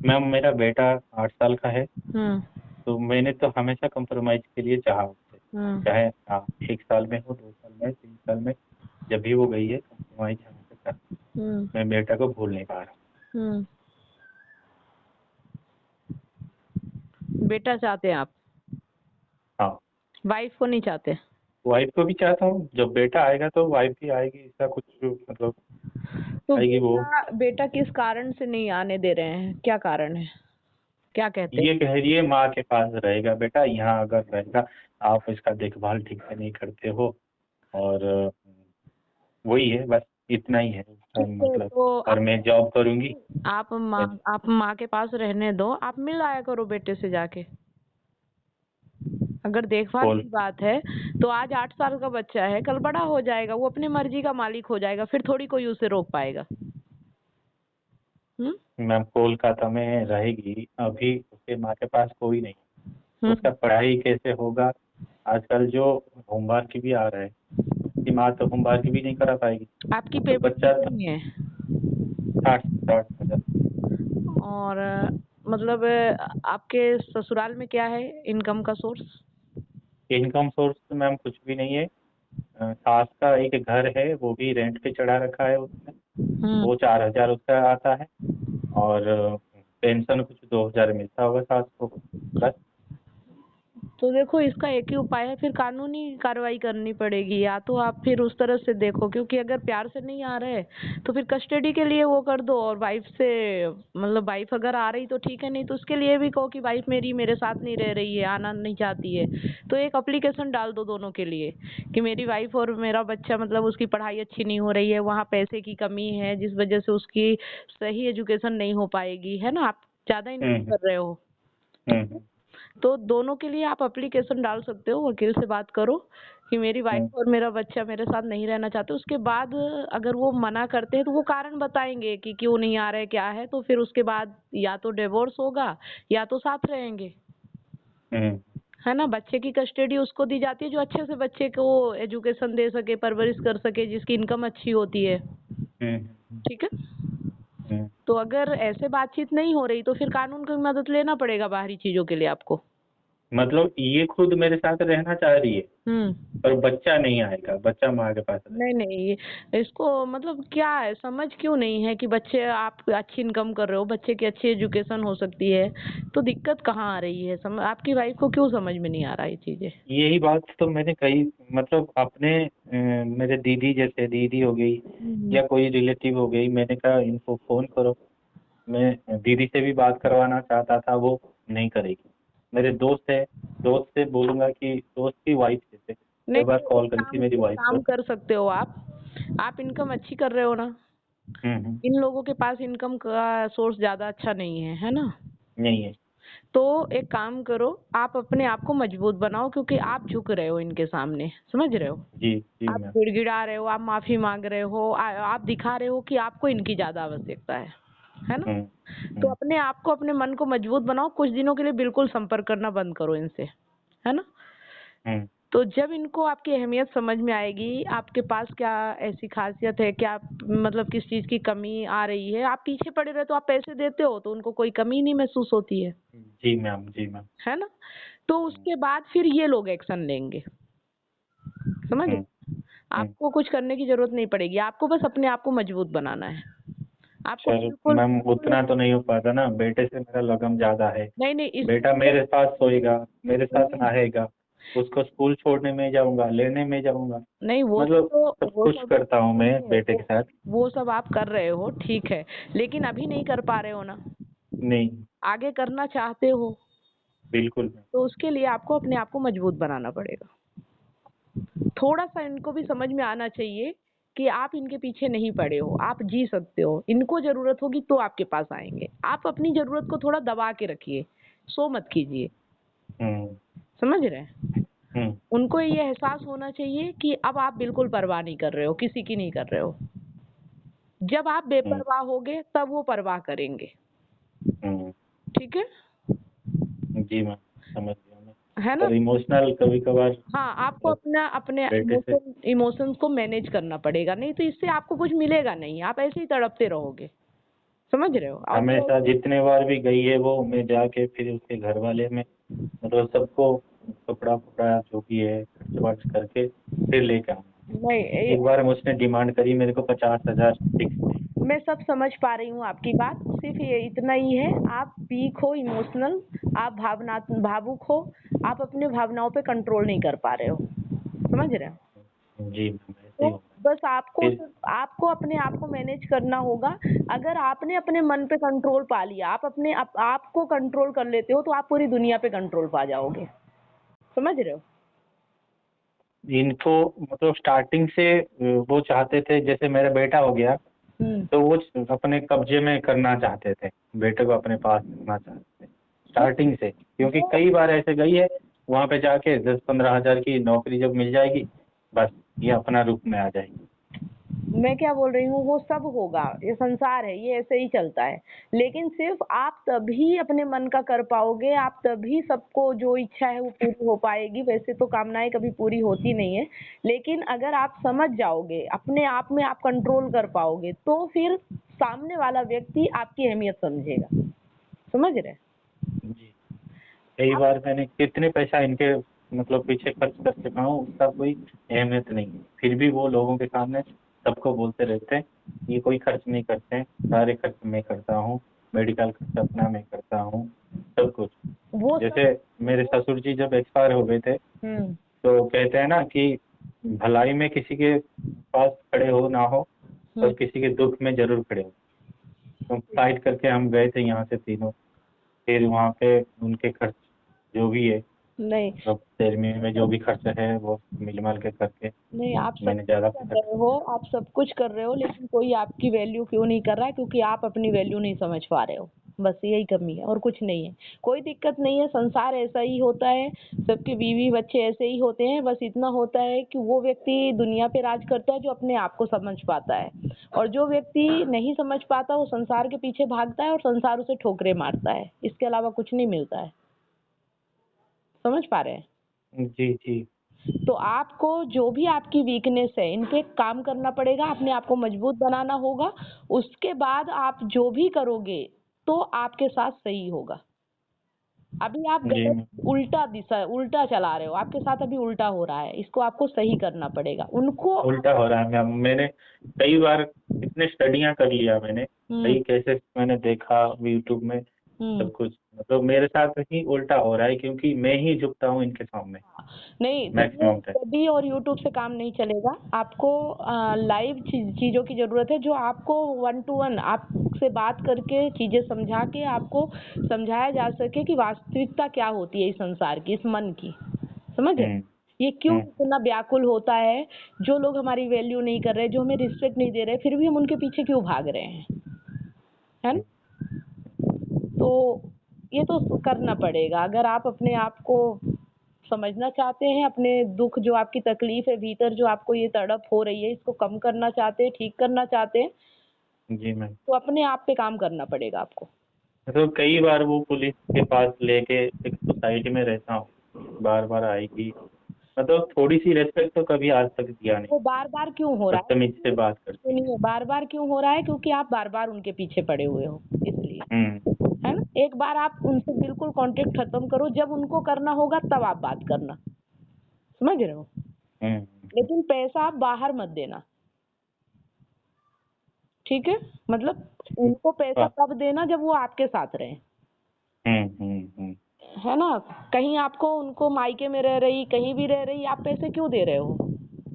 Ma'am मेरा बेटा 8 साल का है। हम्म। तो मैंने तो हमेशा कंप्रोमाइज के लिए चाहा उससे, हम्म। चाहे 1 साल में हो, 2 साल में, 3 साल में, जब भी वो गई है कंप्रोमाइज हमेशा करा। हम्म। मैं बेटा को भूल नहीं पा रहा। हम्म। बेटा चाहते हैं आप, हाँ, वाइफ को नहीं चाहते? वाइफ को भी चाहता हूँ, जब बेटा आएगा तो वाइफ भी आएगी, इसका कुछ मतलब तो आएगी वो। बेटा बेटा किस कारण से नहीं आने दे रहे हैं, क्या कारण है, क्या कहते ये कह रही है माँ के पास रहेगा बेटा, यहाँ अगर रहेगा आप इसका देखभाल ठीक से नहीं करते हो। और वही है, बस इतना ही है उसका ठीक है? मतलब। तो और आप मैं जॉब करूंगी। आप माँ के पास रहने दो, आप मिल आया करो बेटे से जाके। अगर देखभाल बोल। की बात है तो आज 8 साल का बच्चा है, कल बड़ा हो जाएगा, वो अपनी मर्जी का मालिक हो जाएगा, फिर थोड़ी कोई उसे रोक पाएगा। हम्म। मैम कोलकाता में रहेगी, अभी उसके माँ के पास कोई नहीं। हम्म। उसका पढ़ाई कैसे होगा? आजकल जो होमवर्क भी आ रहा है, उसकी माँ तो होमवर्क भी नहीं करा पाएगी। आपकी तो पेमेंट बच्चा कितनी है? 60-60 हजार। और मतलब आपके ससुराल में क्या है इनकम का सोर्स? इनकम सोर्स तो मैम कुछ भी नहीं है। सास का एक घर है, वो भी रेंट पे चढ़ा रखा है उसने। हम्म। वो 4 हजार उसका आता है। और पेंशन कुछ 2 हजार मिलता होगा सास को, बस। तो देखो, इसका एक ही उपाय है, फिर कानूनी कार्रवाई करनी पड़ेगी। या तो आप फिर उस तरह से देखो, क्योंकि अगर प्यार से नहीं आ रहे तो फिर कस्टडी के लिए वो कर दो। और वाइफ से मतलब वाइफ अगर आ रही तो ठीक है, नहीं तो उसके लिए भी कहो कि वाइफ मेरी मेरे साथ नहीं रह रही है, आना नहीं चाहती है। तो एक एप्लीकेशन डाल दो दोनों के लिए कि मेरी वाइफ और मेरा बच्चा, मतलब उसकी पढ़ाई अच्छी नहीं हो रही है, वहाँ पैसे की कमी है जिस वजह से उसकी सही एजुकेशन नहीं हो पाएगी, है ना? आप ज्यादा इनकम हम्म। कर रहे हो। हम्म। तो दोनों के लिए आप एप्लीकेशन डाल सकते हो, वकील से बात करो कि मेरी हम्म। वाइफ और मेरा बच्चा मेरे साथ नहीं रहना चाहते। उसके बाद अगर वो मना करते हैं तो वो कारण बताएंगे कि क्यों नहीं आ रहे, क्या है, तो फिर उसके बाद या तो डिवोर्स होगा या तो साथ रहेंगे, हम्म। है ना? बच्चे की कस्टडी उसको दी जाती है जो अच्छे से बच्चे को एजुकेशन दे सके, परवरिश कर सके, जिसकी इनकम अच्छी होती है। हम्म। ठीक है? हम्म। तो अगर ऐसे बातचीत नहीं हो रही तो फिर कानून की मदद लेना पड़ेगा बाहरी चीजों के लिए आपको। मतलब ये खुद मेरे साथ रहना चाह रही है, हम्म। पर बच्चा नहीं आएगा, बच्चा माँ के पास नहीं रहेगा। नहीं, इसको मतलब क्या है, समझ क्यों नहीं है कि बच्चे, आप अच्छी इनकम कर रहे हो, बच्चे की अच्छी एजुकेशन हो सकती है, तो दिक्कत कहाँ आ रही है? आपकी वाइफ को क्यों समझ में नहीं आ रहा ये चीजें? यही बात तो मैंने कही, मतलब अपने मेरे दीदी, जैसे दीदी हो गई हम्म। या कोई रिलेटिव हो गई, मैंने कहा इनको फोन करो। मैं दीदी से भी बात करवाना चाहता था, वो नहीं करेगी। मेरे दोस्त है, दोस्त से बोलूंगा कि दोस्त की वाइफ जैसे नहीं एक बार नहीं, कॉल करी थी मेरी एक वाइफ काम को। कर सकते हो आप इनकम अच्छी कर रहे हो ना? हम्म। इन लोगों के पास इनकम का सोर्स ज्यादा अच्छा नहीं है ना? नहीं है। तो एक काम करो, आप अपने आप को मजबूत बनाओ, क्योंकि आप झुक रहे हो इनके सामने, समझ रहे हो? जी जी आप मैम। गिड़गिड़ा रहे हो, आप माफी मांग रहे हो, आप दिखा रहे हो कि आपको इनकी ज्यादा आवश्यकता है ना? हम्म। तो हम्म। अपने आप को, अपने मन को मजबूत बनाओ, कुछ दिनों के लिए बिल्कुल संपर्क करना बंद करो इनसे, है ना? हम्म। तो जब इनको आपकी अहमियत समझ में आएगी, आपके पास क्या ऐसी खासियत है, क्या मतलब किस चीज की कमी आ रही है, आप पीछे पड़े रहे तो आप पैसे देते हो तो उनको कोई कमी नहीं महसूस होती जी मैम, जी मैम। है ना? तो उसके बाद फिर ये लोग एक्शन लेंगे, समझ हम्म। रहे? हम्म। आपको कुछ करने की जरूरत नहीं पड़ेगी, आपको बस अपने आप को मजबूत बनाना है। आपको सर बिल्कुल मैम बिल्कुल उतना तो नहीं हो पाता ना, बेटे से मेरा लगन ज्यादा है। नहीं नहीं, बेटा इसके मेरे साथ सोएगा, मेरे साथ लिए नहाएगा, उसको स्कूल छोड़ने में जाऊंगा, लेने में जाऊंगा। नहीं, मतलब सब वो कुछ सब करता हूँ मैं सुनिए, बेटे के साथ। वो सब आप कर रहे हो, ठीक है, लेकिन अभी नहीं कर पा रहे हो ना? नहीं। आगे करना चाहते हो बिल्कुल। तो उसके लिए आपको अपने आप को मजबूत बनाना पड़ेगा। थोड़ा सा इनको भी समझ में आना चाहिए कि आप इनके पीछे नहीं पड़े हो, आप जी सकते हो। इनको जरूरत होगी तो आपके पास आएंगे, आप अपनी जरूरत को थोड़ा दबा के रखिए, सो मत कीजिए, हम्म। समझ रहे हैं? हम्म। उनको ये एहसास होना चाहिए कि अब आप बिल्कुल परवाह नहीं कर रहे हो, किसी की नहीं कर रहे हो। जब आप हम्म। बेपरवाह होगे तब वो परवाह करेंगे। हम्म। ठीक है? जी मैम, समझ गया मैं। है ना? पर इमोशनल कभी कभार हाँ, आपको मतलब अपना अपने बेटे से। इमोशंस को मैनेज करना पड़ेगा, नहीं तो इससे आपको कुछ मिलेगा नहीं, आप ऐसे ही तड़पते रहोगे। समझ रहे हो? अब हमेशा जितने बार भी गई है वो, मैं जाके फिर उसके घर वाले में मतलब सबको कपड़ा फपड़ा जो भी है खर्च वर्च करके फिर लेके आऊँ। नहीं, एक बार उसने डिमांड करी मेरे को 50,000 फिक्स थे। मैं सब समझ पा रही हूँ आपकी बात। सिर्फ ये इतना ही है, आप वीक हो, इमोशनल, आप भावुक हो, आप अपने भावनाओं पे कंट्रोल नहीं कर पा रहे हो। समझ रहे हो? जी मैम, ऐसे तो ही होगा। बस फिर आपको अपने आप को मैनेज करना होगा। अगर आपने अपने मन पे कंट्रोल पा लिया, आपको कंट्रोल कर लेते हो, तो आप पूरी दुनिया पे कंट्रोल पा जाओगे। समझ रहे हो? इनको मतलब स्टार्टिंग से वो चाहते थे, जैसे मेरा बेटा हो गया तो वो अपने कब्जे में करना चाहते थे, बेटे को अपने पास रखना चाहते थे स्टार्टिंग से, क्योंकि कई बार ऐसे गई है वहाँ पे जाके 10-15 हज़ार की नौकरी जब मिल जाएगी बस ये अपना रूप में आ जाएगी। मैं क्या बोल रही हूँ, वो सब होगा, ये संसार है, ये ऐसे ही चलता है। लेकिन सिर्फ आप तभी अपने मन का कर पाओगे, आप तभी सबको जो इच्छा है वो पूरी हो पाएगी। वैसे तो कामनाएं कभी पूरी होती नहीं है, लेकिन अगर आप समझ जाओगे, अपने आप में आप कंट्रोल कर पाओगे, तो फिर सामने वाला व्यक्ति आपकी अहमियत समझेगा। समझ रहे? जी, कई बार मैंने कितने पैसा इनके मतलब पीछे खर्च कर चुका हूँ, उसका कोई अहमियत नहीं है, फिर भी वो लोगों के सामने सबको बोलते रहते हैं ये कोई खर्च नहीं करते हैं, सारे खर्च मैं करता हूँ, मेडिकल खर्च अपना मैं करता हूँ, सब कुछ। वो सब। जैसे मेरे ससुर जी जब एक्सपायर हो गए थे तो कहते हैं ना कि भलाई में किसी के पास खड़े हो ना हो और किसी के दुख में जरूर खड़े हो। तो फ्लाइट करके हम गए थे यहाँ से तीनों, फिर वहाँ पे उनके खर्च जो भी है, नहीं, सब सेरेमनी में जो भी खर्च है वो मिल मल के करके नहीं, आप सब मैंने ज़्यादा कर पैसा रहे खर्च हो, किया। आप सब कुछ कर रहे हो, लेकिन कोई आपकी वैल्यू क्यों नहीं कर रहा है? क्योंकि आप अपनी वैल्यू नहीं समझ पा रहे हो। बस यही कमी है और कुछ नहीं है। कोई दिक्कत नहीं है, संसार ऐसा ही होता है, सबके बीवी बच्चे ऐसे ही होते हैं। बस इतना होता है कि वो व्यक्ति दुनिया पे राज करता है जो अपने आप को समझ पाता है, और जो व्यक्ति नहीं समझ पाता वो संसार के पीछे भागता है और संसार उसे ठोकरे मारता है। इसके अलावा कुछ नहीं मिलता है। समझ पा रहे हैं? जी जी। तो आपको जो भी आपकी वीकनेस है, इन पे काम करना पड़ेगा, अपने आप को मजबूत बनाना होगा। उसके बाद आप जो भी करोगे तो आपके साथ सही होगा। अभी आप जी गलत, मैं उल्टा चला रहे हो, आपके साथ अभी उल्टा हो रहा है, इसको आपको सही करना पड़ेगा। उनको उल्टा हो रहा है मैम, मैंने कई बार इतने स्टडियाँ कर लिया मैंने, हम्म कई केसेस मैंने देखा यूट्यूब में, हम्म सब कुछ मतलब मेरे साथ ही उल्टा हो रहा है क्योंकि मैं ही झुकता हूँ इनके सामने नहीं, तो ये मैक्सिमम टाइम। स्टडी और यूट्यूब से काम नहीं चलेगा। आपको लाइव चीज़ों की ज़रूरत है, जो आपको 1 to 1 आपसे बात करके चीज़ें समझा के आपको समझाया जा सके कि वास्तविकता क्या होती है इस संसार की, इस मन की। समझ रहे? हम्म ये क्यों हम्म इतना व्याकुल होता है? जो लोग हमारी वैल्यू नहीं कर रहे, जो हमें रिस्पेक्ट नहीं दे रहे, फिर भी हम उनके पीछे क्यों भाग रहे हैं? है ना? हम्म, तो ये तो करना पड़ेगा। अगर आप अपने आप को समझना चाहते हैं, अपने दुख, जो आपकी तकलीफ है भीतर, जो आपको ये तड़प हो रही है, इसको कम करना चाहते हैं, ठीक करना चाहते हैं, जी मैम। तो अपने आप पे काम करना पड़ेगा आपको। तो कई बार वो पुलिस के पास लेके एक सोसाइटी में रहता हूँ, बार बार आएगी, मतलब थोड़ी सी रेस्पेक्ट तो कभी आज तक दिया नहीं, वो बार बार क्यों हो रहा है? बदतमीज से बात करती है। सुनिए, बार बार क्यों हो रहा है? क्योंकि आप बार बार उनके पीछे पड़े हुए हो, इसलिए। हम्म है ना? एक बार आप उनसे बिल्कुल कांटेक्ट खत्म करो, जब उनको करना होगा तब आप बात करना। समझ रहे हो? हम्म लेकिन पैसा आप बाहर मत देना। ठीक है? मतलब उनको पैसा हाँ, तब देना जब वो आपके साथ रहें। हम्म। है ना? कहीं आपको उनको मायके में रह रही, कहीं भी रह रही, आप पैसे क्यों दे रहे हो?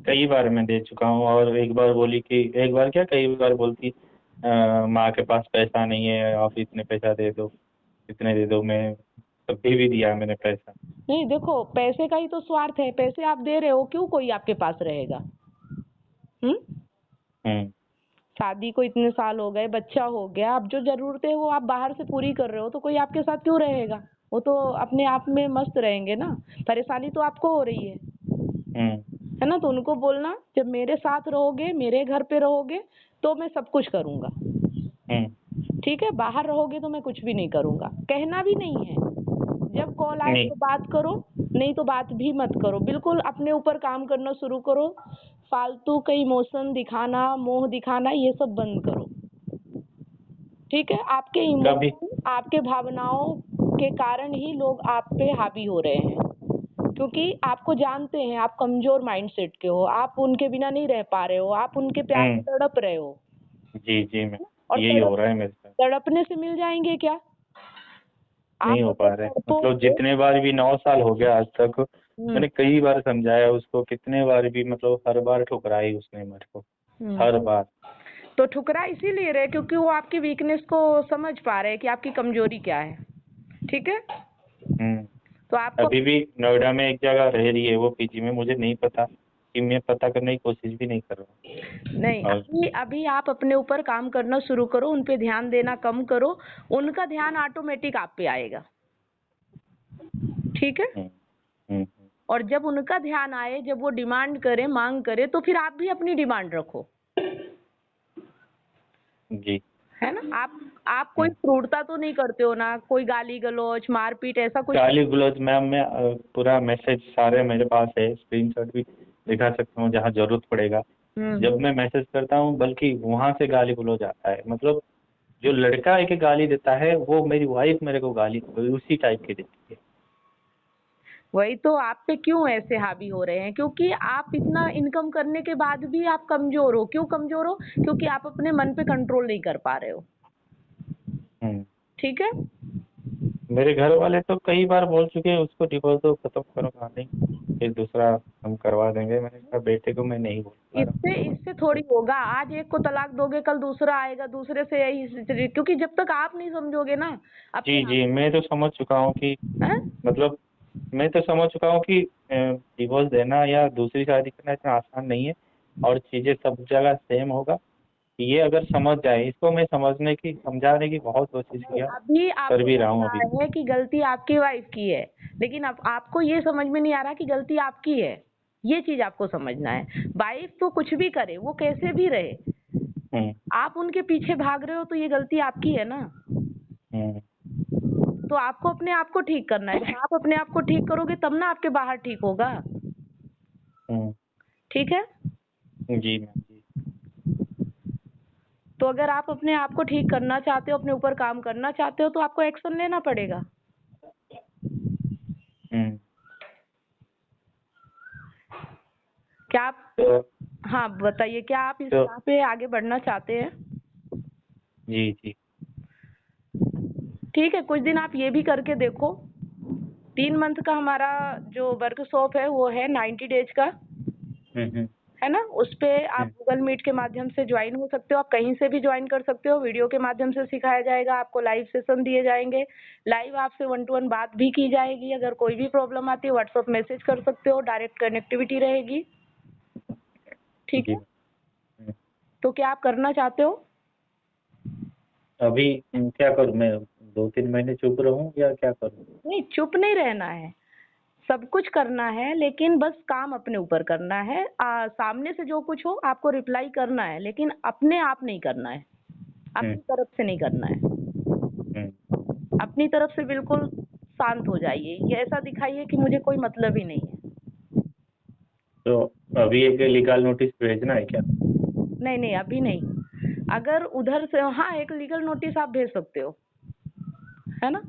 कई बार मैं दे चुका हूँ, और एक बार बोली कि एक बार क्या कई बार बोलती माँ के पास पैसा नहीं है, आप इतने पैसा दे दो, इतने दे दो, मैं तभी भी दिया मैंने पैसा। नहीं, देखो, पैसे का ही तो स्वार्थ है। पैसे आप दे रहे हो, क्यों कोई आपके पास रहेगा? हम्म? हम्म शादी को इतने साल हो गए, बच्चा हो गया, अब जो जरूरतें हैं वो आप बाहर से पूरी कर रहे हो, तो कोई आपके साथ क्यों रहेगा? वो तो अपने आप में मस्त रहेंगे ना। परेशानी तो आपको हो रही हम्म है ना? तो उनको बोलना, जब मेरे साथ रहोगे, मेरे घर पे रहोगे, तो मैं सब कुछ करूंगा। ठीक है? बाहर रहोगे तो मैं कुछ भी नहीं करूंगा। कहना भी नहीं है। जब कॉल आए नहीं, तो बात करो, नहीं तो बात भी मत करो। बिल्कुल अपने ऊपर काम करना शुरू करो। फालतू का इमोशन दिखाना, मोह दिखाना, ये सब बंद करो। ठीक है, आपके कभी इमोशन, आपके भावनाओं के कारण ही लोग आप पे हावी हो रहे हैं, क्योंकि आपको जानते हैं आप कमजोर माइंडसेट के हो, आप उनके बिना नहीं रह पा रहे हो, आप उनके प्यार में तड़प रहे हो। जी जी मैं और यही हो रहा है मेरे साथ, तड़पने से मिल जाएंगे क्या? नहीं आप हो अगर पा रहे। मतलब तड़पोगे। जितने बार भी 9 साल हो गया आज तक, हम्म। मैंने कई बार समझाया उसको, कितने बार भी, मतलब हर बार ठुकराई उसने मेरे को, हर बार। तो ठुकरा इसीलिए रहे क्योंकि वो आपकी वीकनेस को समझ पा रहे हैं कि आपकी कमजोरी क्या है। ठीक है, तो आपको अभी भी नोएडा में एक जगह रह रही है वो पीजी में, मुझे नहीं पता कि मैं पता करने की कोशिश भी नहीं कर रहा नहीं, और अभी अभी आप अपने ऊपर काम करना शुरू करो, उन पे ध्यान देना कम करो, उनका ध्यान ऑटोमेटिक आप पे आएगा। ठीक है, हम्म, हम्म, और जब उनका ध्यान आए, जब वो डिमांड करे, मांग करे, तो फिर आप भी अपनी डिमांड रखो। जी है ना? आप कोई क्रूरता तो नहीं करते हो ना, कोई गाली गलौज मारपीट ऐसा कुछ? गाली गलौज मैम, मैं पूरा मैसेज सारे मेरे पास है, स्क्रीनशॉट भी दिखा सकता हूँ जहाँ जरूरत पड़ेगा। जब मैं मैसेज करता हूँ बल्कि वहां से गाली गलौज आता है। मतलब जो लड़का एक गाली देता है वो मेरी वाइफ मेरे को गाली उसी टाइप की देती है। वही तो, आप पे क्यों ऐसे हावी हो रहे हैं? क्योंकि आप इतना इनकम करने के बाद भी आप कमजोर हो। क्यों कमजोर हो? क्योंकि आप अपने मन पे कंट्रोल नहीं कर पा रहे हो। ठीक है, मेरे घर वाले तो कई बार बोल चुके हैं उसको डिवोर्स दो, खत्म करो कहानी, फिर दूसरा हम करवा देंगे। मैंने कहा बेटे को मैं नहीं बोल पा रहा इससे इससे थोड़ी होगा। आज एक को तलाक दोगे, कल दूसरा आएगा, दूसरे से यही, क्योंकि जब तक आप नहीं समझोगे ना अपने जी जी मैं तो समझ चुका हूँ कि हैं? मतलब मैं तो समझ चुका हूँ कि डिवोर्स देना या दूसरी शादी करना इतना आसान नहीं है, और चीजें सब जगह सेम होगा। ये अगर समझ जाए इसको, मैं समझाने की बहुत कोशिश किया, अभी कर आपको भी रहा लग हूँ अभी। रहा है कि गलती आपकी वाइफ की है, लेकिन अब आपको ये समझ में नहीं आ रहा कि गलती आपकी है। ये चीज आपको समझना है। वाइफ तो कुछ भी करे, वो कैसे भी रहे, हम्म आप उनके पीछे भाग रहे हो तो ये गलती आपकी है ना। हम्म तो आपको अपने आप को ठीक करना है। जब आप अपने आप को ठीक करोगे तब ना आपके बाहर ठीक होगा। हम्म ठीक है, जी मैम जी। तो अगर आप अपने आप को ठीक करना चाहते हो, अपने ऊपर काम करना चाहते हो, तो आपको एक्शन लेना पड़ेगा। हम्म क्या आप, तो हाँ बताइए, क्या आप इस तो राह पे आगे बढ़ना चाहते हैं? जी जी ठीक है, कुछ दिन आप ये भी करके देखो। 3 मंथ का हमारा जो वर्कशॉप है वो है 90 डेज का, हम्म है ना? उस पे आप गूगल मीट के माध्यम से ज्वाइन हो सकते हो, आप कहीं से भी ज्वाइन कर सकते हो। वीडियो के माध्यम से सिखाया जाएगा, आपको लाइव सेशन दिए जाएंगे, लाइव आपसे 1 to 1 बात भी की जाएगी। अगर कोई भी प्रॉब्लम आती है व्हाट्सएप मैसेज कर सकते हो, डायरेक्ट कनेक्टिविटी रहेगी। ठीक जी है, तो क्या आप करना चाहते हो? अभी क्या करूँ मैं, 2-3 महीने चुप रहूं या क्या करूँ? नहीं, चुप नहीं रहना है, सब कुछ करना है, लेकिन बस काम अपने ऊपर करना है। सामने से जो कुछ हो आपको रिप्लाई करना है, लेकिन अपने आप नहीं करना है, अपनी तरफ से नहीं करना है। अपनी तरफ से बिल्कुल शांत हो जाइए, ये ऐसा दिखाइए कि मुझे कोई मतलब ही नहीं है। तो अभी एक लीगल नोटिस भेजना है क्या? नहीं नहीं, अभी नहीं। अगर उधर से, हाँ, एक लीगल नोटिस आप भेज सकते हो, है ना?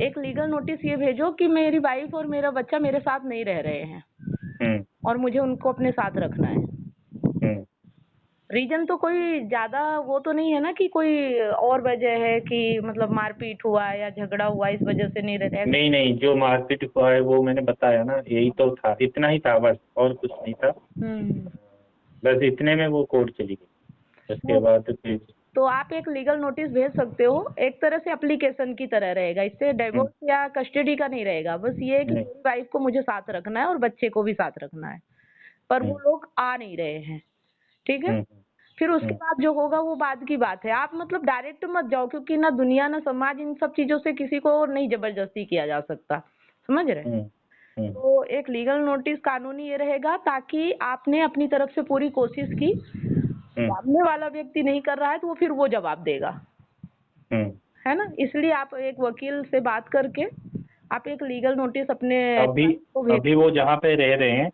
एक लीगल नोटिस ये भेजो कि मेरी वाइफ और मेरा बच्चा मेरे साथ नहीं रह रहे हैं और मुझे उनको अपने साथ रखना है। रीजन तो कोई ज्यादा वो तो नहीं है ना कि कोई और वजह है कि मतलब मारपीट हुआ है या झगड़ा हुआ है, इस वजह से नहीं रहते हैं। नहीं नहीं, जो मारपीट हुआ है वो मैंने बताया ना, यही तो था, इतना ही था बस, और कुछ नहीं था। बस इतने में वो कोर्ट चली गई, उसके बाद फिर तो आप एक लीगल नोटिस भेज सकते हो, एक तरह से एप्लीकेशन की तरह रहेगा। इससे डिवोर्स या कस्टडी का नहीं रहेगा, बस ये है कि मेरी वाइफ को मुझे साथ रखना है और बच्चे को भी साथ रखना है, पर वो लोग आ नहीं रहे हैं। ठीक है, फिर उसके बाद जो होगा वो बाद की बात है। आप मतलब डायरेक्ट मत जाओ, क्योंकि ना दुनिया ना समाज इन सब चीजों से किसी को नहीं जबरदस्ती किया जा सकता, समझ रहे? तो एक लीगल नोटिस कानूनी ये रहेगा ताकि आपने अपनी तरफ से पूरी कोशिश की, सामने वाला व्यक्ति नहीं कर रहा है तो वो फिर वो जवाब देगा, है ना? इसलिए आप एक वकील से बात करके आप एक लीगल नोटिस अपने अभी वो जहाँ पे रह रहे हैं,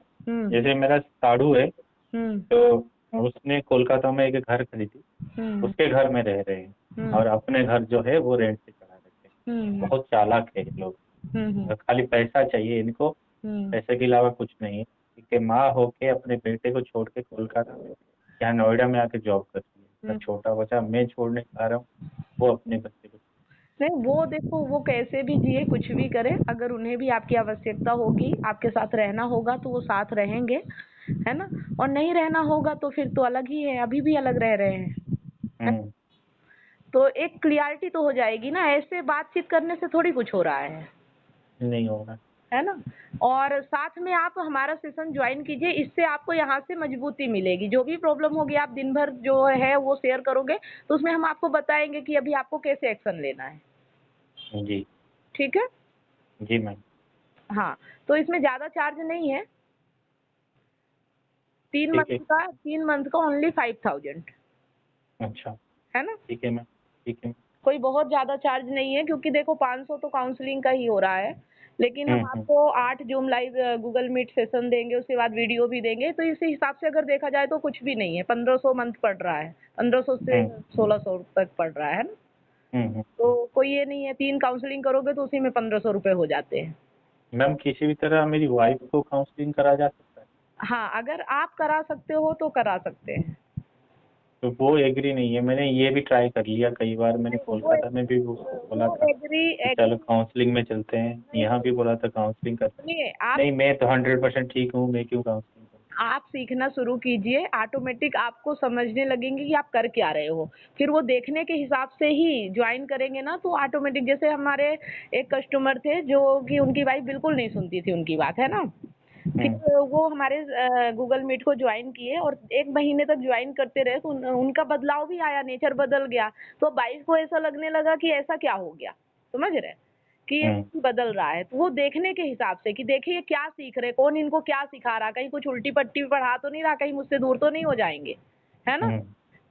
जैसे मेरा साढ़ू है, तो उसने कोलकाता में एक घर खरीदी, उसके घर में रह रहे हैं। और अपने घर जो है वो रेंट पे चढ़ा देते हैं। बहुत चालाक है ये लोग। खाली पैसा चाहिए इनको, पैसे के अलावा कुछ नहीं है। कि माँ होके अपने बेटे को छोड़ के कोलकाता में यहाँ नोएडा में आके जॉब करती है। इतना छोटा बच्चा मैं छोड़ नहीं पा रहा हूँ, वो अपने बच्चे को। नहीं, वो देखो, वो कैसे भी जिए, कुछ भी करे, अगर उन्हें भी आपकी आवश्यकता होगी, आपके साथ रहना होगा तो वो साथ रहेंगे, है ना। और नहीं रहना होगा तो फिर तो अलग ही है, अभी भी अलग रह रहे हैं। तो एक क्लियरिटी तो हो जाएगी ना, ऐसे बातचीत करने से थोड़ी कुछ हो रहा है, नहीं होगा, है ना। और साथ में आप हमारा सेशन ज्वाइन कीजिए, इससे आपको यहाँ से मजबूती मिलेगी। जो भी प्रॉब्लम होगी आप दिन भर जो है वो शेयर करोगे, तो उसमें हम आपको बताएंगे कि अभी आपको कैसे एक्शन लेना है। जी ठीक है जी मैम। हाँ, तो इसमें ज़्यादा चार्ज नहीं है। 3 मंथ का ओनली 5000, अच्छा, है ना। ठीक है मैम, ठीक है। कोई बहुत ज़्यादा चार्ज नहीं है, क्योंकि देखो 500 तो काउंसलिंग का ही हो रहा है, लेकिन हम हम्म। आपको 8 zoom live Google Meet session देंगे, उसके बाद वीडियो भी देंगे। तो इस हिसाब से अगर देखा जाए तो कुछ भी नहीं है, 1500 मंथ पड़ रहा है, 1500 से 1600 तक पड़ रहा है ना। तो कोई ये नहीं है, 3 काउंसलिंग करोगे तो उसी में 1500 रुपये हो जाते हैं। मैम किसी भी तरह मेरी वाइफ को काउंसलिंग करा जा सकता है? हाँ, अगर आप करा सकते हो तो करा सकते हैं। तो वो एग्री नहीं है। मैंने ये भी ट्राई कर लिया कई बार, मैंने कोलकाता में भी उसको बोला वो था एग्री कि चलो काउंसलिंग में चलते हैं, यहाँ भी बोला था काउंसलिंग करते हैं। सुनिए, आप नहीं, मैं तो 100% ठीक हूँ, मैं क्यों काउंसलिंग करूँ? आप सीखना शुरू कीजिए, ऑटोमेटिक आपको समझने लगेंगे कि आप कर क्या रहे हो। फिर वो देखने के हिसाब से ही ज्वाइन करेंगे ना, तो ऑटोमेटिक, जैसे हमारे एक कस्टमर थे जो कि उनकी वाइफ बिल्कुल नहीं सुनती थी उनकी बात, है ना। फिर वो हमारे गूगल मीट को ज्वाइन किए और 1 महीने तक ज्वाइन करते रहे, तो उनका बदलाव भी आया, नेचर बदल गया। तो वाइफ को ऐसा लगने लगा कि ऐसा क्या हो गया, समझ रहे हैं? कि ये बदल रहा है। तो वो देखने के हिसाब से कि देखिए ये क्या सीख रहे, कौन इनको क्या सिखा रहा, कहीं कुछ उल्टी पट्टी पढ़ा तो नहीं रहा, कहीं मुझसे दूर तो नहीं हो जाएंगे, है ना।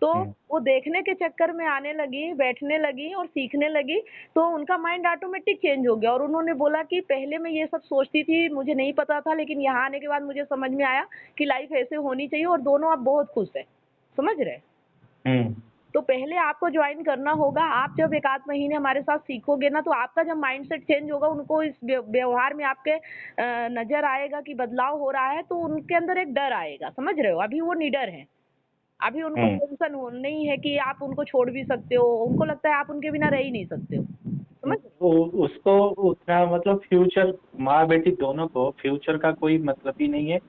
तो वो देखने के चक्कर में आने लगी, बैठने लगी और सीखने लगी, तो उनका माइंड ऑटोमेटिक चेंज हो गया। और उन्होंने बोला कि पहले मैं ये सब सोचती थी, मुझे नहीं पता था, लेकिन यहाँ आने के बाद मुझे समझ में आया कि लाइफ ऐसे होनी चाहिए, और दोनों अब बहुत खुश है, समझ रहे। तो पहले आपको ज्वाइन करना होगा। आप जब 1 आध महीने हमारे साथ सीखोगे ना, तो आपका जब माइंडसेट चेंज होगा, उनको इस व्यवहार में आपके नजर आएगा कि बदलाव हो रहा है, तो उनके अंदर एक डर आएगा, समझ रहे हो। अभी वो निडर हैं, अभी उनको टेंशन हो नहीं है कि आप उनको छोड़ भी सकते हो, उनको लगता है आप उनके बिना रह ही नहीं सकते हो, समझ रहे हो? उसको उतना मतलब फ्यूचर, माँ बेटी दोनों को फ्यूचर का कोई मतलब ही नहीं है।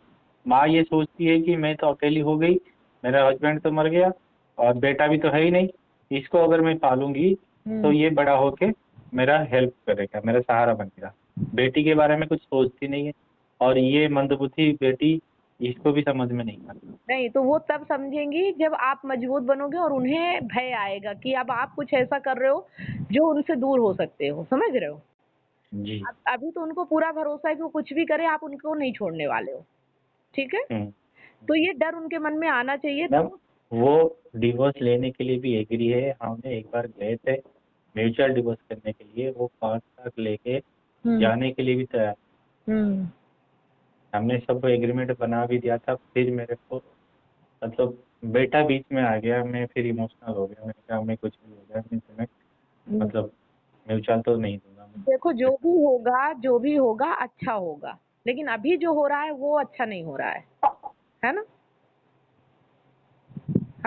माँ ये सोचती है कि मैं तो अकेली हो गई, मेरा हस्बैंड तो मर गया और बेटा भी तो है ही नहीं, इसको अगर मैं पालूंगी तो ये बड़ा होके मेरा हेल्प करेगा, मेरा सहारा बनेगा। बेटी के बारे में कुछ सोचती नहीं है, और ये मंदबुद्धि बेटी, इसको भी समझ में नहीं आता। नहीं, तो वो तब समझेंगी जब आप मजबूत बनोगे और उन्हें भय आएगा कि अब आप कुछ ऐसा कर रहे हो जो उनसे दूर हो सकते हो, समझ रहे हो। जी। अभी तो उनको पूरा भरोसा है कि वो कुछ भी करे, आप उनको नहीं छोड़ने वाले हो, ठीक है। तो ये डर उनके मन में आना चाहिए। मैम वो डिवोर्स लेने के लिए भी एग्री है। हमने एक बार गए थे म्यूचुअल डिवोर्स करने के लिए, वो 5 लाख लेके जाने के लिए भी तैयार। हमने सब एग्रीमेंट बना भी दिया था। फिर मेरे को मतलब बेटा बीच में आ गया, मैं फिर इमोशनल हो गया। मैंने कहा मैं कुछ भी हो गया, मैं तुम्हें मतलब म्यूचुअल तो नहीं दूंगा मैं। देखो, जो भी होगा अच्छा होगा, लेकिन अभी जो हो रहा है वो अच्छा नहीं हो रहा है ना।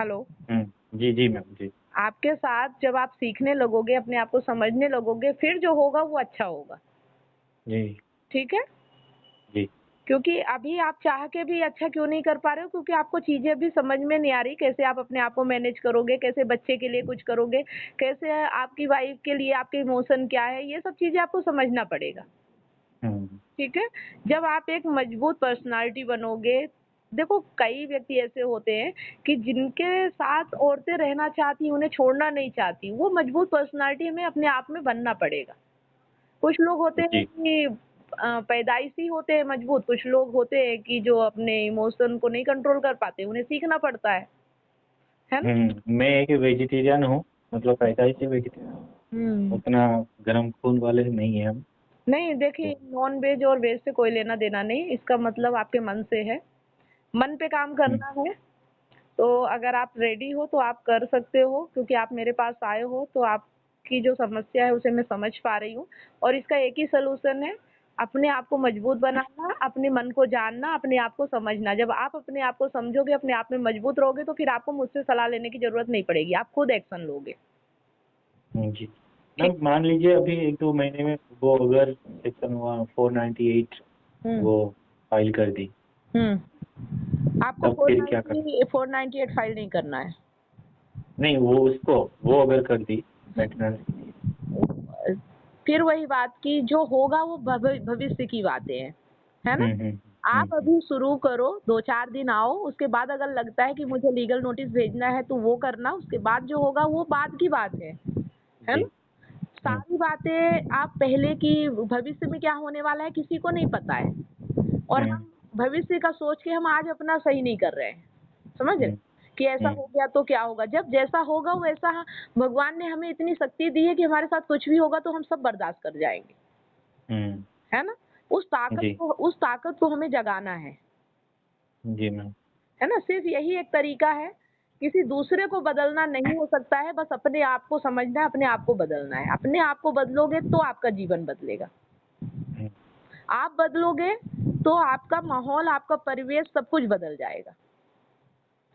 हेलो। जी जी मैम जी। आपके साथ जब आप सीखने लगोगे, अपने आप को समझने लगोगे, फिर जो होगा वो अच्छा होगा, जी ठीक है। जी। क्योंकि अभी आप चाह के भी अच्छा क्यों नहीं कर पा रहे हो, क्योंकि आपको चीजें अभी समझ में नहीं आ रही, कैसे आप अपने आप को मैनेज करोगे, कैसे बच्चे के लिए कुछ करोगे, कैसे आपकी वाइफ के लिए आपके इमोशन क्या है, ये सब चीजें आपको समझना पड़ेगा, ठीक है। जब आप एक मजबूत पर्सनालिटी बनोगे, देखो कई व्यक्ति ऐसे होते हैं कि जिनके साथ औरतें रहना चाहती हैं, उन्हें छोड़ना नहीं चाहती, वो मजबूत पर्सनालिटी हमें अपने आप में बनना पड़ेगा। कुछ लोग होते हैं जी। कि पैदाइशी होते हैं मजबूत, कुछ लोग होते हैं कि जो अपने इमोशन को नहीं कंट्रोल कर पाते, उन्हें सीखना पड़ता है ना। मैं एक वेजिटेरियन हूँ, मतलब पैदा ही से वेजिटेरियन, उतना गर्म खून वाले नहीं है हम। नहीं, देखिए, नॉन वेज और वेज से कोई लेना देना नहीं, इसका मतलब आपके मन से है, मन पे काम करना है। तो अगर आप रेडी हो तो आप कर सकते हो, क्योंकि आप मेरे पास आए हो तो आपकी जो समस्या है उसे मैं समझ पा रही हूँ। और इसका एक ही सलूशन है, अपने आप को मजबूत बनाना, अपने मन को जानना, अपने आप को समझना। जब आप अपने आप को समझोगे, अपने आप में मजबूत रहोगे, तो फिर आपको मुझसे सलाह लेने की जरूरत नहीं पड़ेगी, आप खुद एक्शन लोगे। जी मैम, मान लीजिए अभी 1-2 महीने में वो अगर सेक्शन 498 हम्म वो फाइल कर दी, आपको तब फिर क्या करना? 498 फाइल नहीं करना है। नहीं, वो अगर कर दी मेंटेनेंस के लिए। फिर वही बात की, जो होगा वो भविष्य की बातें हैं, है ना। आप अभी शुरू करो, 2-4 दिन आओ, उसके बाद अगर लगता है कि मुझे लीगल नोटिस भेजना है तो वो करना, उसके बाद जो होगा वो बाद की बात है ना। जी। सारी बातें आप पहले की, भविष्य में क्या होने वाला है किसी को नहीं पता है, और हम भविष्य का सोच के हम आज अपना सही नहीं कर रहे हैं, समझ रहे कि ऐसा हो गया तो क्या होगा। जब जैसा होगा वैसा, भगवान ने हमें इतनी शक्ति दी है कि हमारे साथ कुछ भी होगा तो हम सब बर्दाश्त कर जाएंगे, है ना। उस ताकत को हमें जगाना है। जी मैम। है ना, सिर्फ यही एक तरीका है, किसी दूसरे को बदलना नहीं हो सकता है, बस अपने आप को समझना है, अपने आप को बदलना है। अपने आप को बदलोगे तो आपका जीवन बदलेगा। आप बदलोगे तो आपका माहौल, आपका परिवेश, सब कुछ बदल जाएगा।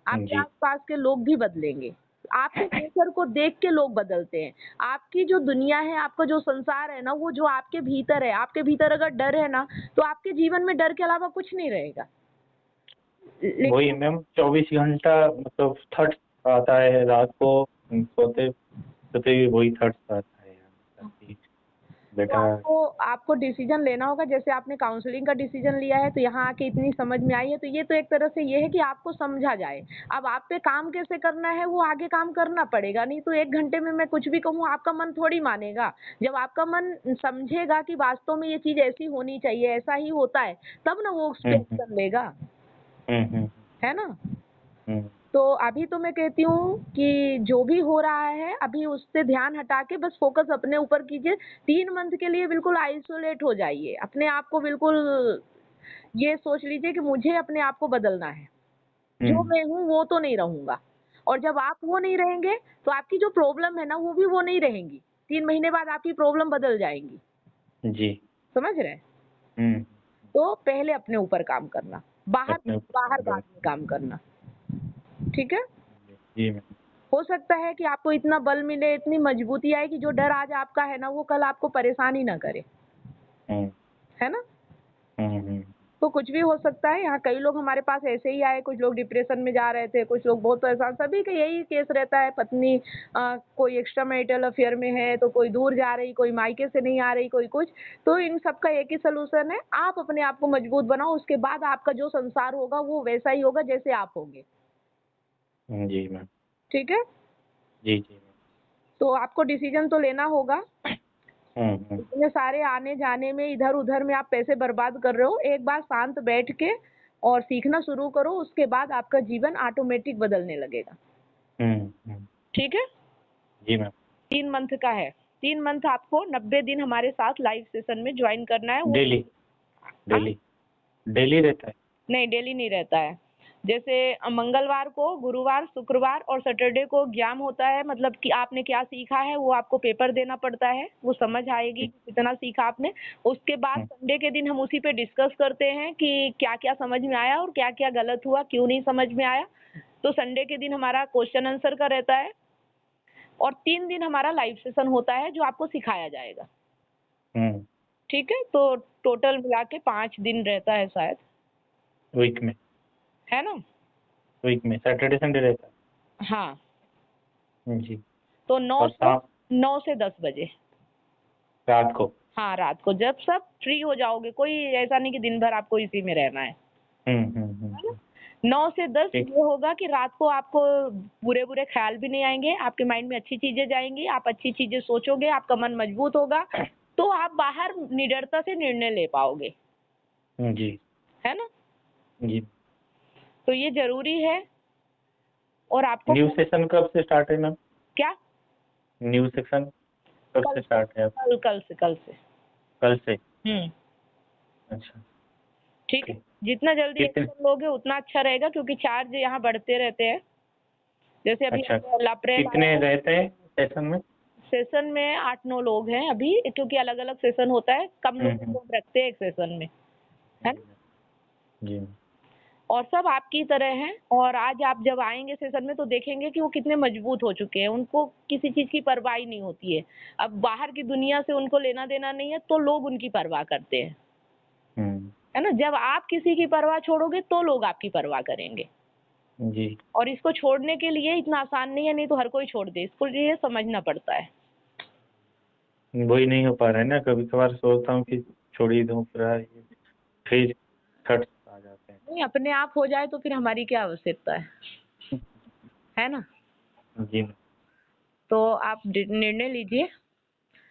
आपके आसपास के लोग भी बदलेंगे। आपके नेचर को देख के लोग बदलते हैं। आपकी जो दुनिया है, आपका जो संसार है ना, वो जो आपके भीतर है, आपके भीतर अगर डर है ना, तो आपके जीवन में डर के अलावा कुछ नहीं रहेगा। वही मैम, 24 घंटा मतलब थॉट्स आता है रात को सोते सोते, वही थॉट्स आता है बेटा। तो आपको डिसीजन लेना होगा। जैसे आपने काउंसलिंग का डिसीजन लिया है तो यहाँ आके इतनी समझ में आई है, तो ये तो एक तरह से ये है कि आपको समझा जाए। अब आप पे काम कैसे करना है वो आगे काम करना पड़ेगा, नहीं तो 1 घंटे में मैं कुछ भी कहूँ आपका मन थोड़ी मानेगा। जब आपका मन समझेगा कि वास्तव में ये चीज ऐसी होनी चाहिए, ऐसा ही होता है, तब ना वो उस पर एक्शन लेगा, है ना। तो अभी तो मैं कहती हूँ कि जो भी हो रहा है अभी उससे ध्यान हटा के बस फोकस अपने ऊपर कीजिए। 3 मंथ के लिए बिल्कुल आइसोलेट हो जाइए, अपने आप को बिल्कुल ये सोच लीजिए कि मुझे अपने आप को बदलना है, जो मैं हूँ वो तो नहीं रहूंगा। और जब आप वो नहीं रहेंगे तो आपकी जो प्रॉब्लम है ना वो भी वो नहीं रहेंगी। 3 महीने बाद आपकी प्रॉब्लम बदल जाएंगी। जी। समझ रहे। तो पहले अपने ऊपर काम करना, बाहर बाद में काम करना, ठीक है। जी मैम। हो सकता है कि आपको इतना बल मिले, इतनी मजबूती आए कि जो डर आज आपका है ना वो कल आपको परेशान ही ना करे, है ना। तो कुछ भी हो सकता है। यहाँ कई लोग हमारे पास ऐसे ही आए, कुछ लोग डिप्रेशन में जा रहे थे, कुछ लोग बहुत परेशान, सभी का यही केस रहता है। पत्नी कोई एक्स्ट्रा मैरिटल अफेयर में है, तो कोई दूर जा रही, कोई मायके से नहीं आ रही, कोई कुछ। तो इन सब का एक ही सोल्यूशन है, आप अपने आप को मजबूत बनाओ, उसके बाद आपका जो संसार होगा वो वैसा ही होगा जैसे आप होंगे। जी मैम। ठीक है। जी जी। तो आपको डिसीजन तो लेना होगा। इतने सारे आने जाने में, इधर उधर में आप पैसे बर्बाद कर रहे हो। एक बार शांत बैठ के और सीखना शुरू करो, उसके बाद आपका जीवन ऑटोमेटिक बदलने लगेगा। ठीक है। जी मैम। 3 मंथ का है। 3 मंथ आपको 90 दिन हमारे साथ लाइव सेशन में ज्वाइन करना है। डेली डेली रहता है? नहीं, डेली नहीं रहता है। जैसे मंगलवार को, गुरुवार, शुक्रवार और सैटरडे को एग्जाम होता है, मतलब कि आपने क्या सीखा है वो आपको पेपर देना पड़ता है, वो समझ आएगी कि कितना सीखा आपने। उसके बाद संडे के दिन हम उसी पे डिस्कस करते हैं कि क्या क्या समझ में आया और क्या क्या गलत हुआ, क्यों नहीं समझ में आया। तो संडे के दिन हमारा क्वेश्चन आंसर का रहता है, और 3 दिन हमारा लाइव सेशन होता है जो आपको सिखाया जाएगा। ठीक है। तो टोटल मिला के 5 दिन रहता है शायद वीक में, है ना। वीक में सैटरडे संडे रहता है। हाँ जी। तो 9 से 10 बजे रात को? हाँ, रात को, जब सब फ्री हो जाओगे। कोई ऐसा नहीं कि दिन भर आपको इसी में रहना है। 9 से 10 ये होगा कि रात को आपको बुरे बुरे ख्याल भी नहीं आएंगे, आपके माइंड में अच्छी चीजें जाएंगी, आप अच्छी चीजें सोचोगे, आपका मन मजबूत होगा, तो आप बाहर निडरता से निर्णय ले पाओगे। जी। है ना। जी। तो ये जरूरी है। और आपको न्यू सेशन कब से स्टार्ट है मैम? क्या न्यू सेशन कब से स्टार्ट है? कल से। अच्छा, ठीक है। जितना जल्दी एक्शन लोगे उतना अच्छा रहेगा, क्योंकि चार्ज यहाँ बढ़ते रहते हैं। जैसे अभी अच्छा, अप्रैल कितने रहते हैं सेशन में? सेशन में 8-9 लोग हैं अभी, क्योंकि अलग अलग सेशन होता है, कम लोग रखते हैं एक सेशन में, है ना? जी। और सब आपकी तरह हैं, और आज आप जब आएंगे सेशन में तो देखेंगे कि वो कितने मजबूत हो चुके हैं, उनको किसी चीज की परवाह ही नहीं होती है। अब बाहर की दुनिया से उनको लेना देना नहीं है तो लोग उनकी परवाह करते हैं, है ना? जब आप किसी की परवाह छोड़ोगे तो लोग आपकी परवाह करेंगे। जी। और इसको छोड़ने के लिए इतना आसान नहीं है, नहीं तो हर कोई छोड़ दे, इसको ये समझना पड़ता है। वही नहीं हो पा रहा है ना, कभी कभार सोचता हूँ कि छोड़ ही दूं, फिर खट आ जाते हैं। नहीं, अपने आप हो जाए तो फिर हमारी क्या आवश्यकता है ना? जी। तो आप निर्णय लीजिए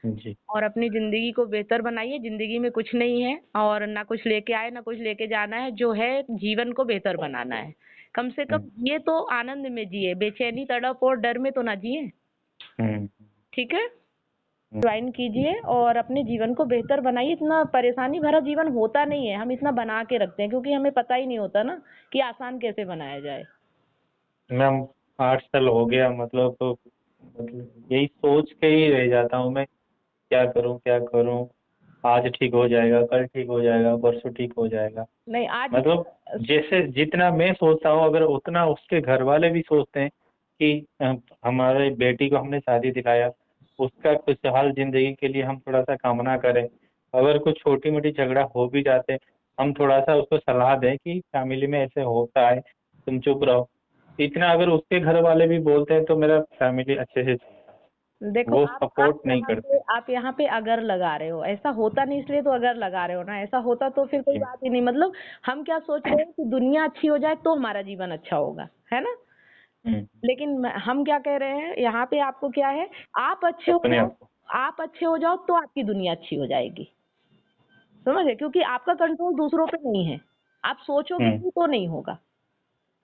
जी। और अपनी जिंदगी को बेहतर बनाइए। जिंदगी में कुछ नहीं है और ना कुछ लेके आए ना कुछ लेके जाना है, जो है जीवन को बेहतर बनाना है। कम से कम ये तो आनंद में जिए, बेचैनी तड़प और डर में तो ना जिए। ठीक है? ज्वाइन कीजिए और अपने जीवन को बेहतर बनाइए। इतना परेशानी भरा जीवन होता नहीं है, हम इतना बना के रखते हैं क्योंकि हमें पता ही नहीं होता ना कि आसान कैसे बनाया जाए। मैम 8 साल हो गया, मतलब यही सोच के ही रह जाता हूँ मैं, क्या करूँ क्या करूँ, आज ठीक हो जाएगा, कल ठीक हो जाएगा, परसों ठीक हो जाएगा। नहीं, आज मतलब जैसे जितना मैं सोचता हूँ अगर उतना उसके घर वाले भी सोचते हैं कि हमारे बेटी को हमने शादी दिलाया, उसका खुशहाल जिंदगी के लिए हम थोड़ा सा कामना करें। अगर कुछ छोटी मोटी झगड़ा हो भी जाते, हम थोड़ा सा उसको सलाह दें कि फैमिली में ऐसे होता है, तुम चुप रहो। इतना अगर उसके घर वाले भी बोलते हैं तो मेरा फैमिली अच्छे से चलता है। देखो, वो आप सपोर्ट नहीं करते। आप यहाँ पे अगर लगा रहे हो, ऐसा होता नहीं इसलिए तो अगर लगा रहे हो ना, ऐसा होता तो फिर कोई बात ही नहीं। मतलब हम क्या सोच रहे हैं कि दुनिया अच्छी हो जाए तो हमारा जीवन अच्छा होगा, है ना? लेकिन हम क्या कह रहे हैं यहाँ पे, आपको क्या है, आप अच्छे हो जाओ, आप अच्छे हो जाओ तो आपकी दुनिया अच्छी हो जाएगी। समझे? क्योंकि आपका कंट्रोल दूसरों पे नहीं है, आप सोचोगे भी तो नहीं होगा,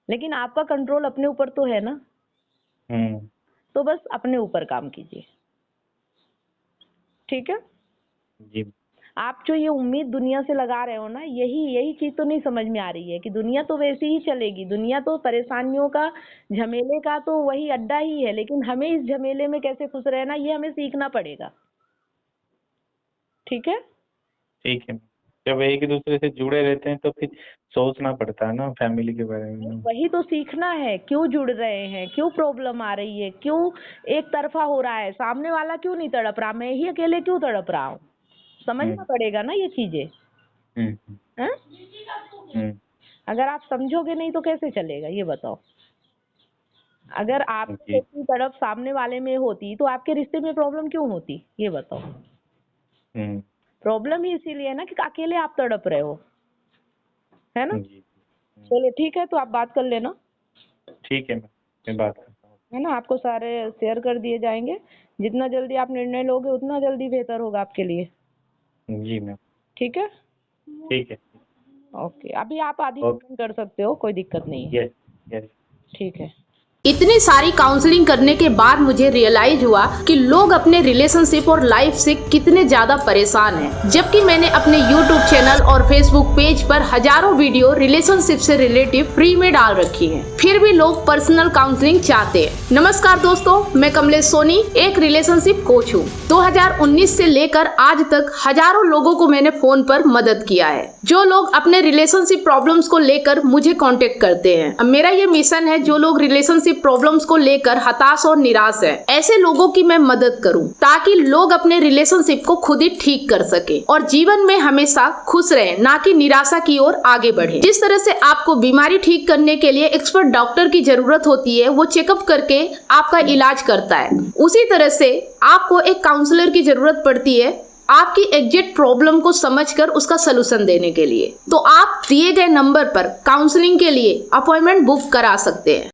लेकिन आपका कंट्रोल अपने ऊपर तो है ना। तो बस अपने ऊपर काम कीजिए, ठीक है? जी। आप जो ये उम्मीद दुनिया से लगा रहे हो ना, यही चीज तो नहीं समझ में आ रही है कि दुनिया तो वैसे ही चलेगी। दुनिया तो परेशानियों का, झमेले का तो वही अड्डा ही है, लेकिन हमें इस झमेले में कैसे खुश रहना ये हमें सीखना पड़ेगा। ठीक है? ठीक है। जब एक दूसरे से जुड़े रहते हैं तो फिर सोचना पड़ता है ना फैमिली के बारे में। वही तो सीखना है, क्यों जुड़ रहे हैं, क्यों प्रॉब्लम आ रही है, क्यों एक तरफा हो रहा है, सामने वाला क्यों नहीं तड़प रहा, मैं ही अकेले क्यों तड़प रहा हूँ। समझना पड़ेगा ना ये चीजें। अगर आप समझोगे नहीं तो कैसे चलेगा, ये बताओ। अगर आपकी तड़प सामने वाले में होती तो आपके रिश्ते में प्रॉब्लम क्यों होती, ये बताओ। प्रॉब्लम ही इसीलिए है ना कि अकेले आप तड़प रहे हो, है ना? चलो ठीक है, तो आप बात कर लेना। ठीक है, मैं बात करता हूँ, है ना? आपको सारे शेयर कर दिए जाएंगे। जितना जल्दी आप निर्णय लोगे उतना जल्दी बेहतर होगा आपके लिए। जी मैम। ठीक है? ठीक है। ओके, अभी आप आधी कर सकते हो, कोई दिक्कत नहीं है। यस, ठीक है। इतनी सारी काउंसलिंग करने के बाद मुझे रियलाइज हुआ कि लोग अपने रिलेशनशिप और लाइफ से कितने ज्यादा परेशान हैं। जबकि मैंने अपने YouTube चैनल और Facebook पेज पर हजारों वीडियो रिलेशनशिप से रिलेटिव फ्री में डाल रखी हैं, फिर भी लोग पर्सनल काउंसलिंग चाहते हैं। नमस्कार दोस्तों, मैं कमलेश सोनी एक रिलेशनशिप कोच हूँ। 2019 से लेकर आज तक हजारों लोगों को मैंने फोन पर मदद किया है, जो लोग अपने रिलेशनशिप प्रॉब्लम्स को लेकर मुझे कांटेक्ट करते हैं। अब मेरा ये मिशन है, जो लोग रिलेशनशिप प्रॉब्लम्स को लेकर हताश और निराश हैं, ऐसे लोगों की मैं मदद करूं, ताकि लोग अपने रिलेशनशिप को खुद ही ठीक कर सके और जीवन में हमेशा खुश रहें, ना कि निराशा की ओर आगे बढ़े। जिस तरह से आपको बीमारी ठीक करने के लिए एक्सपर्ट डॉक्टर की जरूरत होती है, वो चेकअप करके आपका इलाज करता है, उसी तरह से आपको एक काउंसलर की जरूरत पड़ती है आपकी एग्जैक्ट प्रॉब्लम को समझकर उसका सलूशन देने के लिए। तो आप दिए गए नंबर पर काउंसलिंग के लिए अपॉइंटमेंट बुक करा सकते हैं।